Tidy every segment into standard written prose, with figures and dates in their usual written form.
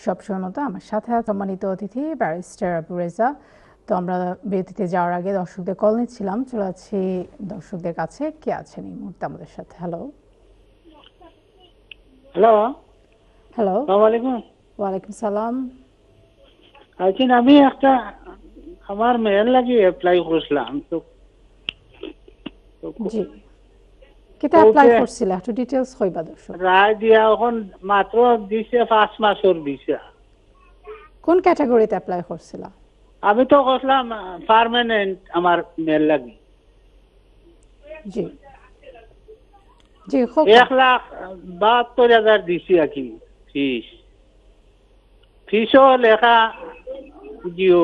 সবসময় মতো আমার সাথে সম্মানিত অতিথি ব্যারিস্টার রেজা। তো আমরা বিরতিতে যাওয়ার আগে দর্শকদের কল নিচ্ছিলাম, চলে যাচ্ছি দর্শকদের কাছে। কে আছেন এই মুহূর্তে আমাদের সাথে? হ্যালো হ্যালো হ্যালো, আসসালামু আলাইকুম। ওয়ালাইকুম সালাম। আচ্ছা, আমি একটা আমার মেয়ের লাগি অ্যাপ্লাই করছিলাম তো জি, কেটা অ্যাপ্লাই করছিল একটু ডিটেইলস কইবা দর্শক। রায় দিয়া এখন মাত্র দিছে 5 মাসের দিছে। কোন ক্যাটাগরিতে অ্যাপ্লাই করছিল? আমি তো করলাম পার্মানেন্ট আমার মেয়ের লাগি। জি জি, 1,72,000 দিছি আর কি ফিসও লেখা জিও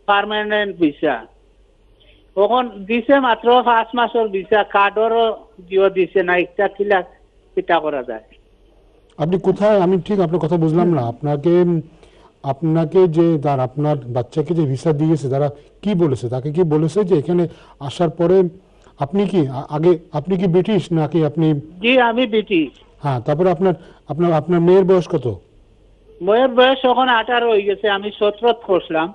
পার্মানেন্ট ভিসা। এখন দিছে মাত্র 5 মাসের ভিসা, কার্ডরও জিও দিছে না। একটা কিটা করা যায়? আপনি কোথায়? আমি ঠিক আপনার কথা বুঝলাম না। আপনাকে যে তার আপনার বাচ্চাকে যে ভিসা দিয়েছে তারা কি বলেছে? তাকে কি বলেছে যে এখানে আসার পরে আপনি কি আপনি কি ব্রিটিশ নাকি আপনি? জি, আমি ব্রিটিশ। হ্যাঁ, তারপরে আপনার আপনার আপনার মেয়ের বয়স কত? মেয়ের বয়স এখন 18 হয়ে গেছে। আমি 17 করছিলাম।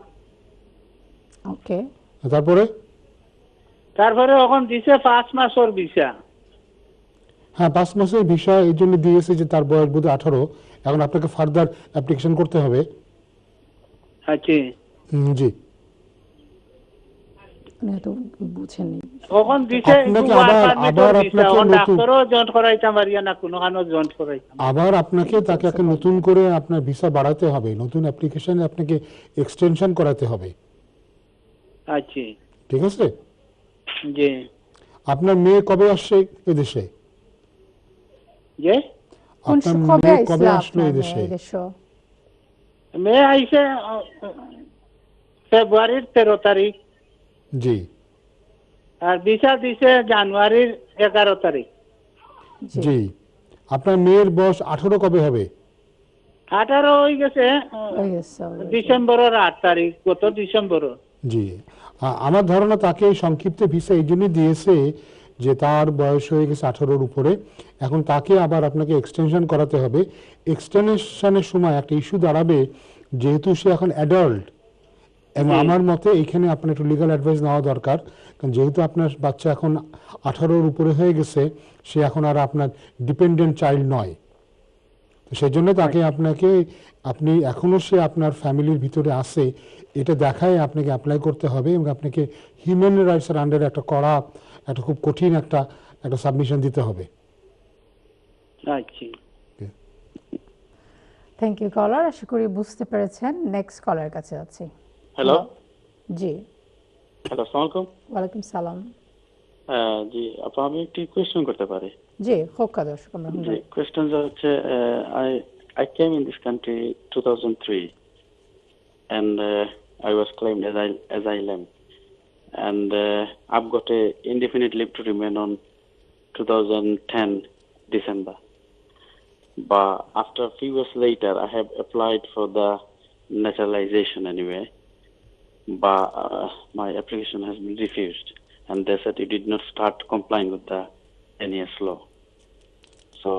ওকে, তারপরে এখন দিছে 5 মাসের ভিসা। হ্যাঁ, 5 মাসের ভিসা এই জন্য দিয়েছে যে তার বয়স বোধ 18। এখন আপনাকে ফার্দার অ্যাপ্লিকেশন করতে হবে। আচ্ছা, জি, বুঝেনি। এখন দিছে ডাক্তারও জয়েন করাইতাম পারিয়া না, কোনো কানো জয়েন করাইতাম। আবার আপনাকে তাকে একটা নতুন করে আপনার ভিসা বাড়াতে হবে, নতুন অ্যাপ্লিকেশনে আপনাকে এক্সটেনশন করাতে হবে। আচ্ছা, ঠিক আছে। জি। আপনার মেয়ে কবে আসছে এদেশে? জি, আপনার মেয়ে কবে আসলো এদেশে? মেয়ে আইছে ফেব্রুয়ারির 13 তারিখ। জি। আর ভিসা দিছে জানুয়ারির 11 তারিখ। জি। আপনার মেয়ের বয়স 18 কবে হবে? 18 হয়ে গেছে ডিসেম্বরের 8 তারিখ, গত ডিসেম্বর। জি। আমার ধারণা তাকে সংক্ষিপ্ত ভিসা এই জন্য দিয়েছে যে তার বয়স হয়ে গেছে 18-র উপরে। এখন তাকে আবার আপনাকে এক্সটেনশন করাতে হবে। এক্সটেনশনের সময় একটা ইস্যু দাঁড়াবে, যেহেতু সে এখন অ্যাডাল্ট, এবং আমার মতে এইখানে আপনার একটু লিগ্যাল অ্যাডভাইস নেওয়া দরকার। কারণ যেহেতু আপনার বাচ্চা এখন 18-র উপরে হয়ে গেছে, সে এখন আর আপনার ডিপেন্ডেন্ট চাইল্ড নয়। তো সেই জন্য তাকে আপনি এখনো সে আপনার ফ্যামিলির ভিতরে আছে এটা দেখায় আপনাকে অ্যাপ্লাই করতে হবে, এবং আপনাকে হিউম্যান রাইটসের আন্ডারে একটা খুব কঠিন একটা সাবমিশন দিতে হবে। আচ্ছা, থ্যাংক ইউ কলার, আশা করি বুঝতে পেরেছেন। নেক্সট কলার কাছে যাচ্ছি। হ্যালো। জি, হ্যালো, আসসালামু আলাইকুম। ওয়ালাইকুম সালাম। জি, আপা আমি একটি কোয়েশ্চেন করতে পারি? জি, হোক দর্শক। আমরা কোয়েশ্চেন হচ্ছে, I came in this country 2003 and I was claimed as asylum, and I've got a indefinite leave to remain on 2010 December. But after a few years later, I have applied for the naturalization anyway, but my application has been refused, and they said you did not start complying with the NES law. So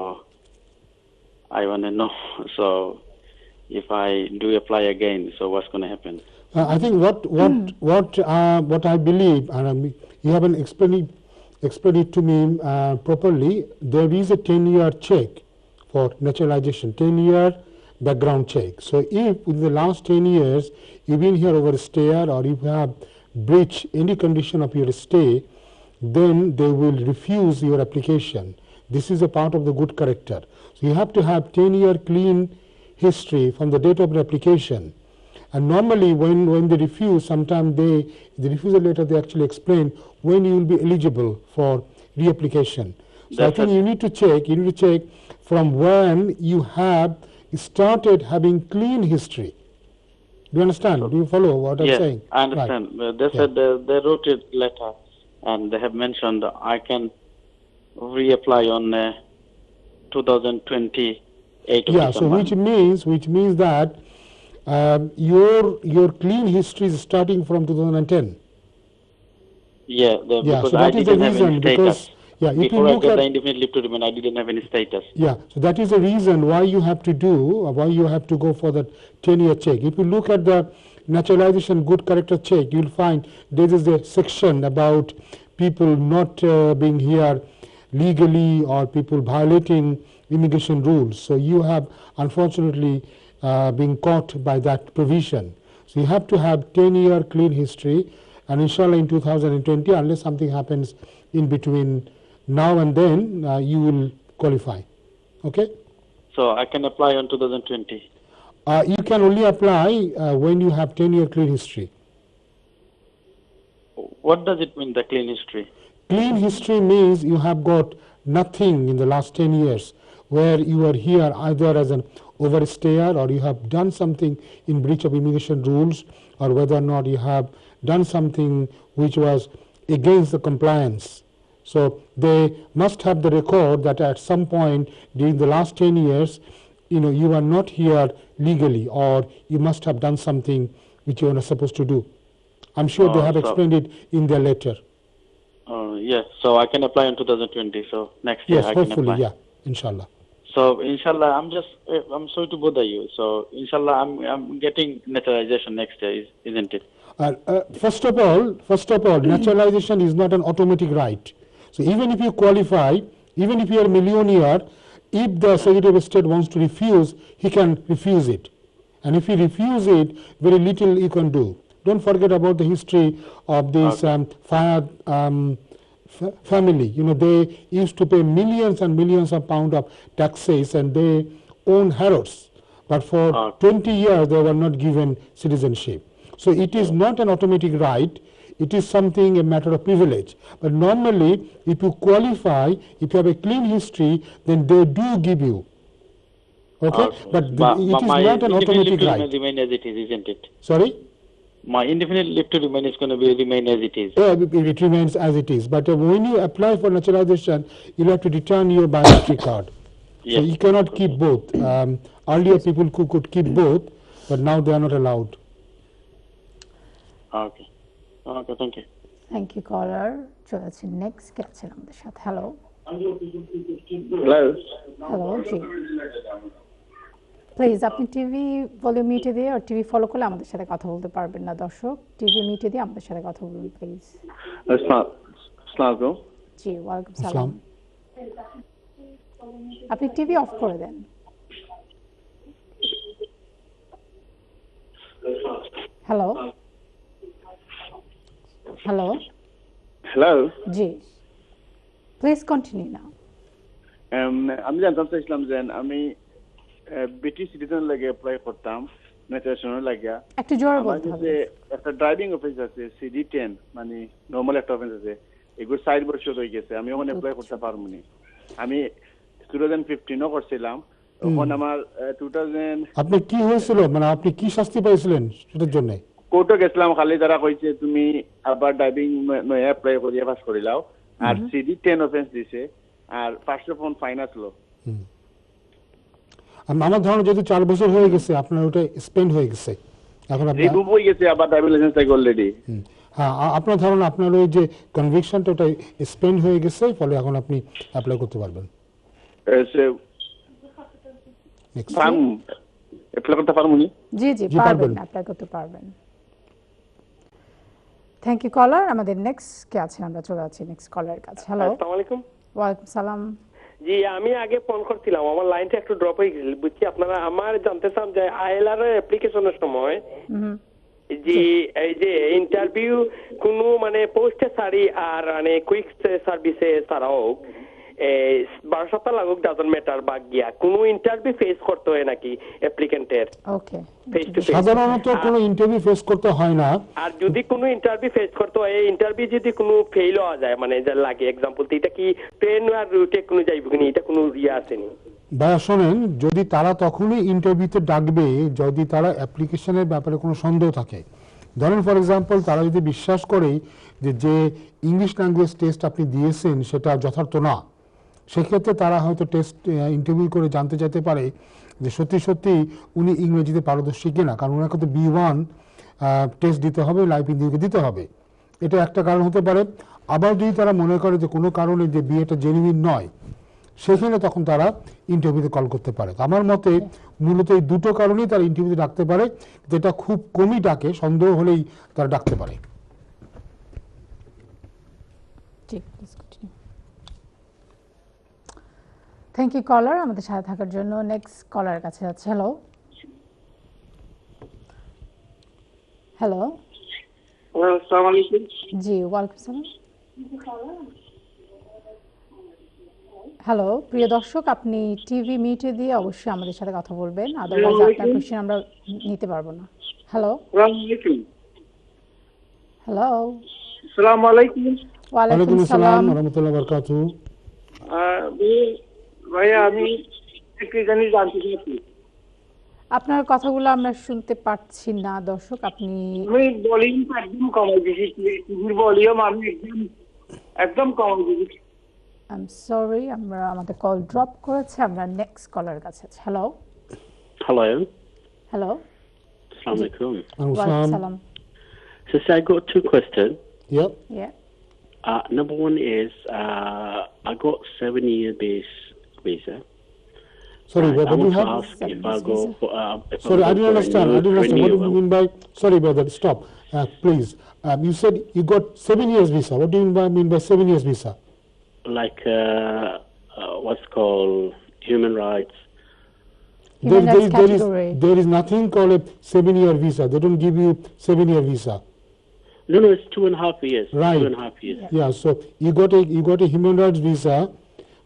I want to know, so if I do apply again, so what's going to happen? I think what I believe, and you haven't explained it to me properly. There is a 10-year check for naturalization, 10-year background check. So if in the last 10 years you've been here over a stay, or if you have breached any condition of your stay, then they will refuse your application. This is a part of the good character. So you have to have 10-year clean history from the date of the application. And normally when they refuse, sometimes the refusal letter they actually explain when you will be eligible for reapplication. So I think you need to check from when you have started having clean history. Do you understand? Do you follow what I'm saying? Yes, I understand. Right. They said they wrote a letter and they have mentioned I can reapply on 2028. Yeah, so which means that your clean history is starting from 2010. Yeah, because so I didn't have any status. Yeah, if you Before I look got at the indefinite leave to remain, I didn't have any status. Yeah, so that is the reason why you have to go for that 10-year check. If you look at the naturalization good character check, you'll find there is a section about people not being here legally or people violating immigration rules. So you have unfortunately been caught by that provision. So you have to have 10-year clean history, and inshallah in 2020, unless something happens in between now and then, you will qualify. Okay? So I can apply on 2020. You can only apply when you have 10-year clean history. What does it mean, the clean history? Clean history means you have got nothing in the last 10 years where you are here either as an overstayer or you have done something in breach of immigration rules, or whether or not you have done something which was against the compliance. So they must have the record that at some point during the last 10 years, you are not here legally, or you must have done something which you are not supposed to do. I'm sure they have explained it in their letter. Yes, so I can apply in 2020. So next year I can apply. Hopefully, yeah, inshallah. So inshallah, I'm sorry to bother you. So inshallah, I'm getting naturalization next year, isn't it? First of all, naturalization is not an automatic right. So even if you qualify, even if you are a millionaire, if the Secretary of State wants to refuse, he can refuse it. And if he refuses it, very little you can do. Don't forget about the history of this Fayad family. They used to pay millions and millions of pounds of taxes, and they own Harrods. But for 20 years, they were not given citizenship. So it is not an automatic right. It is something, a matter of privilege. But normally, if you qualify, if you have a clean history, then they do give you. Okay? But it is not an automatic right. Remain as it is, isn't it? Sorry? My indefinite leave to remain is going to remain as it is. Yeah, it remains as it is. But when you apply for naturalization, you'll have to return your biometric card. Yes. So you cannot keep both. Earlier people could keep both, but now they are not allowed. Okay. Okay, thank you. Thank you, caller. Cholachi next কে আছেন আমাদের সাথে? Hello. Hello. Hello, G. Please আপনি TV volume মিটে দিয়ে আর TV follow করলে আমাদের সাথে কথা বলতে পারবেন না দর্শক। টিভি মিটে দিয়ে আমাদের সাথে কথা বলুন প্লিজ। আসসালামু জি, ওয়ালাইকুম সালাম। আপনি টিভি অফ করে দেন। হ্যালো। হ্যালো। হ্যালো। জি। Please continue now. আমি জানতে চাইছিলাম যে আমি ব্রিটিশ সিটিজেন লাগে অ্যাপ্লাই করতাম ন্যাশনাল লাগিয়া। একটু জোরে বলতে হবে। একটা ড্রাইভিং অফিস আছে CD10, মানে নরমাল একটা অফিস আছে, এগুলো 4 বছর হয়ে গেছে, আমি ওখানে অ্যাপ্লাই করতে পারবো না। আমি 2015 করছিলাম, তখন আমার 2000। আপনি কি হয়েছিল, মানে আপনি কি শাস্তি পাইছিলেন সেটার জন্য? কোর্টে গেছিলাম, খালি তারা কইছে তুমি আবার ড্রাইভিং নয়া অ্যাপ্লাই করিয়া পাস করিলাও, আর CD10 অফেন্স দিছে, আর 500 পাউন্ড ফাইন আসলো। আমার ধারণা যেহেতু 4 বছর হয়ে গেছে, আপনার ওটা স্পেন্ড হয়ে গেছে, এখন আপনি রিমুভ হয়ে গেছে, আবার ড্রাইভিং লাইসেন্স থেকে অলরেডি। হ্যাঁ, আপনার ধারণা আপনার ওই যে কনভিকশনটা ওটা স্পেন্ড হয়ে গেছে, ফলে এখন আপনি অ্যাপ্লাই করতে পারবেন। অ্যাপ্লাই করতে পারবো নি? জি জি পারবেন, অ্যাপ্লাই করতে পারবেন। থ্যাংক ইউ কলার। আমাদের নেক্সট কে আছে, আমরা চলে যাচ্ছি নেক্সট কলারের কাছে। হ্যালো। আসসালামু আলাইকুম। ওয়ালাইকুম সালাম। জি, আমি আগে ফোন করছিলাম, আমার লাইনটা একটু ড্রপ হয়ে গেছিল, বুঝছি। আপনারা আমার জানতে চান যে আইএলআর এর অ্যাপ্লিকেশনের সময় জি এই যে ইন্টারভিউ কোনো মানে পোস্টে সারি আর মানে কুইক সার্ভিসে ছাড়াও 12 সপ্তাহ লাগুক, ডাজন্ট ম্যাটার, বা গিয়া কোনো ইন্টারভিউ ফেস করতে হয় নাকি অ্যাপ্লিকেন্টের? ওকে, সাধারণত কোনো ইন্টারভিউ ফেস করতে হয় না। আর যদি কোনো ইন্টারভিউ ফেস করতে হয়, এই ইন্টারভিউ যদি কোনো ফেল হওয়া যায়, মানে যা লাগে এক্সাম্পল, এটা কি ট্রেন আর রুটে কোনো যাইব কিনা, এটা কোনো আসেনি? ভাইয়া শোনেন, যদি তারা তখনই ইন্টারভিউতে ডাকবে যদি তারা অ্যাপ্লিকেশনের ব্যাপারে কোনো সন্দেহ থাকে। ধরেন ফর এক্সাম্পল, তারা যদি বিশ্বাস করে যে ইংলিশ ল্যাঙ্গুয়েজ টেস্ট আপনি দিয়েছেন সেটা যথার্থ না, সেক্ষেত্রে তারা হয়তো টেস্ট ইন্টারভিউ করে জানতে চাইতে পারে যে সত্যি সত্যি উনি ইংরেজিতে পারদর্শী কিনা, কারণ ওনাকে তো B1 টেস্ট দিতে হবে, লাইভ ইন্টারভিউকে দিতে হবে। এটা একটা কারণ হতে পারে। আবার যদি তারা মনে করে যে কোনো কারণে যে বিয়েটা জেনুইন নয়, সেখানে তখন তারা ইন্টারভিউতে কল করতে পারে। আমার মতে মূলত এই দুটো কারণেই তারা ইন্টারভিউতে ডাকতে পারে, যেটা খুব কমই ডাকে, সন্দেহ হলেই তারা ডাকতে পারে। থ্যাংক ইউ কলার, আমাদের সাথে থাকার জন্য। নেক্সট কলার কাছে যাচ্ছে। হ্যালো হ্যালো, আসসালামু আলাইকুম। জি ওয়ালাইকুম সালাম। হ্যালো প্রিয় দর্শক, আপনি টিভি মিউটে দিয়ে অবশ্যই আমাদের সাথে কথা বলবেন, আদারওয়াইজ আপনার কোশ্চেন আমরা নিতে পারবো না। হ্যালো হ্যালো, আসসালামু আলাইকুম। ওয়ালাইকুম সালাম ওয়া রাহমাতুল্লাহি ওয়া বারাকাতুহু। ভাইয়া আমি একটু জানি জানতে চাচ্ছি, আপনার কথাগুলো আমরা শুনতে পাচ্ছি না দর্শক। আপনি আমি ভলিউম একদম কমাই দিয়েছি, টিভির ভলিউম আমি একদম কমাই দিয়েছি। আই এম সরি, আমরা আমাদের কল ড্রপ করেছে। আমরা নেক্সট কলার কাছে আছি। Hello Hello. Hello, Assalamu alaikum. ওয়ালাইকুম সালাম। So I got two questions. Yep. Yeah. Number one is I got 7-year base visa. Sorry, I what do want you to have? ask if I go for Sorry, I didn't understand. I didn't understand. What do you mean by? Sorry, brother. Stop, please. You said you got 7 years visa. What do you mean by 7 years visa? Like what's called human rights. Human rights category. There is nothing called a 7-year visa. They don't give you 7-year visa. No, it's 2.5 years. Right. 2.5 years. Yeah. So you got a human rights visa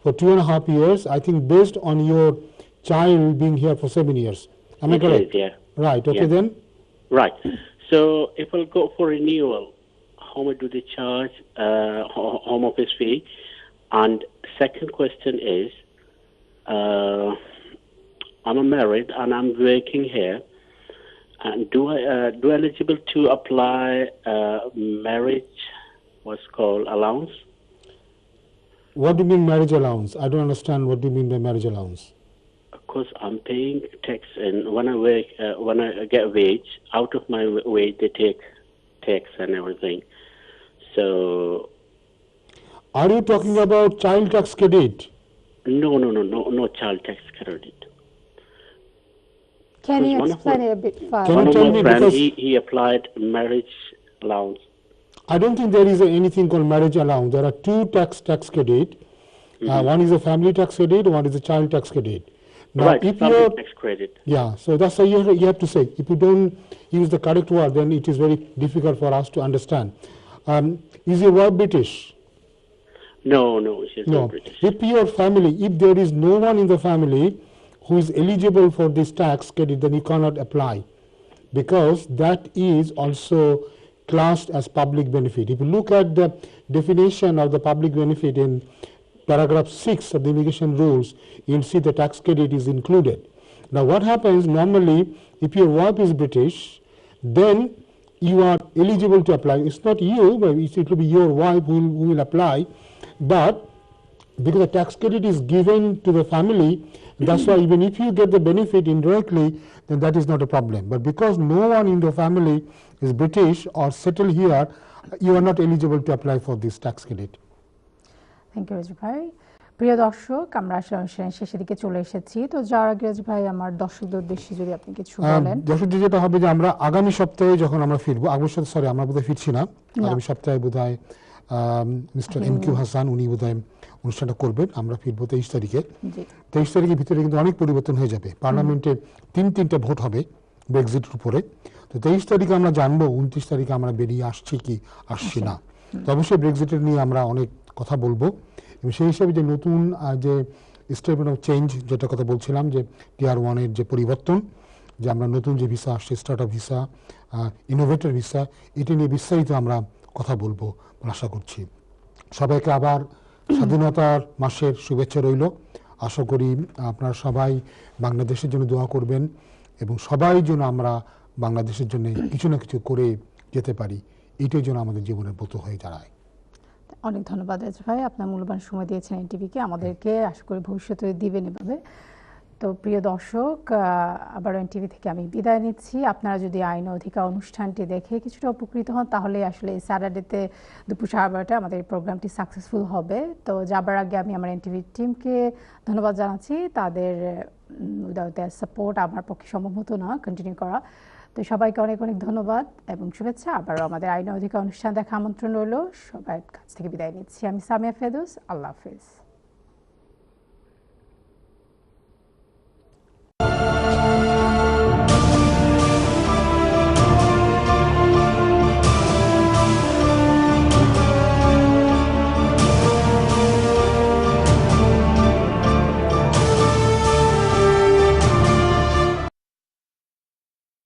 for 2.5 years. I think based on your child being here for 7 years. Am I It correct? is, yeah. Right. Okay Yeah. then. Right. So if I'll go for renewal, how much do they charge home office fee? And second question is, I'm married and I'm working here. And do I eligible to apply marriage, what's called allowance? What do you mean marriage allowance? I don't understand what do you mean by marriage allowance. Because I'm paying tax, and when I work, when I get wage, out of my wage they take tax and everything. So, Are you talking about child tax credit? no child tax credit. Can you One of explain my- it a bit Can further? you One of tell my me friends, because- he applied marriage allowance. I don't think there is anything called marriage allowance. There are two tax credit. One is a family tax credit, one is a child tax credit. Now, Right, if family you're tax credit. yeah, so that's why you have to say. If you don't use the correct word, then it is very difficult for us to understand. Is your wife British? No, she's No. not British. If your family, if there is no one in the family who is eligible for this tax credit, then you cannot apply, because that is also classed as public benefit. If you look at the definition of the public benefit in paragraph 6 of the immigration rules, you'll see the tax credit is included. Now what happens normally, if your wife is British, then you are eligible to apply. It's not you, but it will be your wife who will apply. But because the tax credit is given to the family, that's why even if you get the benefit indirectly, then that is not a problem. But because no one in the family is British or settled here, you are not eligible to apply for this tax credit. Thank you Raju ভাই। প্রিয় দর্শক, আমরা আসলে অনুষ্ঠানের শেষের দিকে চলে এসেছি। তো যাওয়ার আগে রাজু ভাই, আমার দর্শকদের উদ্দেশ্যে যদি আপনি কিছু বলেন। দর্শক যেটা হবে যে আমরা আগামী সপ্তাহে যখন আমরা ফিরবো, আমরা বোধহয় ফিরছি না, আগামী সপ্তাহে বোধহয় মিস্টার MQ হাসান উনি বোধহয় অনুষ্ঠানটা করবেন। আমরা ফিরবো 23 তারিখে। 23 তারিখের ভিতরে কিন্তু অনেক পরিবর্তন হয়ে যাবে। পার্লামেন্টে তিনটা ভোট হবে ব্রেক্সিটের উপরে। তো 23 তারিখে আমরা জানবো 29 তারিখে আমরা বেরিয়ে আসছি কি আসছি না। তো অবশ্যই ব্রেক্সিটের নিয়ে আমরা অনেক কথা বলবো, এবং সেই হিসাবে যে নতুন যে স্টেটমেন্ট অফ চেঞ্জ যেটা কথা বলছিলাম, যে টিয়ার 1-এর যে পরিবর্তন, যে আমরা নতুন যে ভিসা আসছে, start up visa, innovator visa, এটি নিয়ে বিস্তারিত আমরা কথা বলবো আশা করছি। সবাইকে আবার স্বাধীনতার মাসের শুভেচ্ছা রইল। আশা করি আপনারা সবাই বাংলাদেশের জন্য দোয়া করবেন, এবং সবাই যেন আমরা বাংলাদেশের জন্য কিছু না কিছু করে যেতে পারি, এটাই যেন আমাদের জীবনের ব্রত হয়ে দাঁড়ায়। অনেক ধন্যবাদ রাজু ভাই, আপনার মূল্যবান সময় দিয়েছেন এনটিভিকে, আমাদেরকে। আশা করি ভবিষ্যতে দিবেন এভাবে। তো প্রিয় দর্শক, আবার এনটিভি থেকে আমি বিদায় নিচ্ছি। আপনারা যদি আইন ও অধিকার অনুষ্ঠানটি দেখে কিছুটা উপকৃত হন তাহলে আসলে এই স্যাটারডেতে দুপুর 12:30 আমাদের এই প্রোগ্রামটি সাকসেসফুল হবে। তো যাবার আগে আমি আমার এনটিভি টিমকে ধন্যবাদ জানাচ্ছি। তাদের উইদাউট দেয়ার সাপোর্ট আমার পক্ষে সম্ভব হতো না কন্টিনিউ করা। তো সবাইকে অনেক অনেক ধন্যবাদ এবং শুভেচ্ছা। আবারও আমাদের আইন ও অধিকার অনুষ্ঠান দেখা আমন্ত্রণ রইল। সবার কাছ থেকে বিদায় নিচ্ছি। আমি সামিয়া ফেরদৌস। আল্লাহ হাফেজ।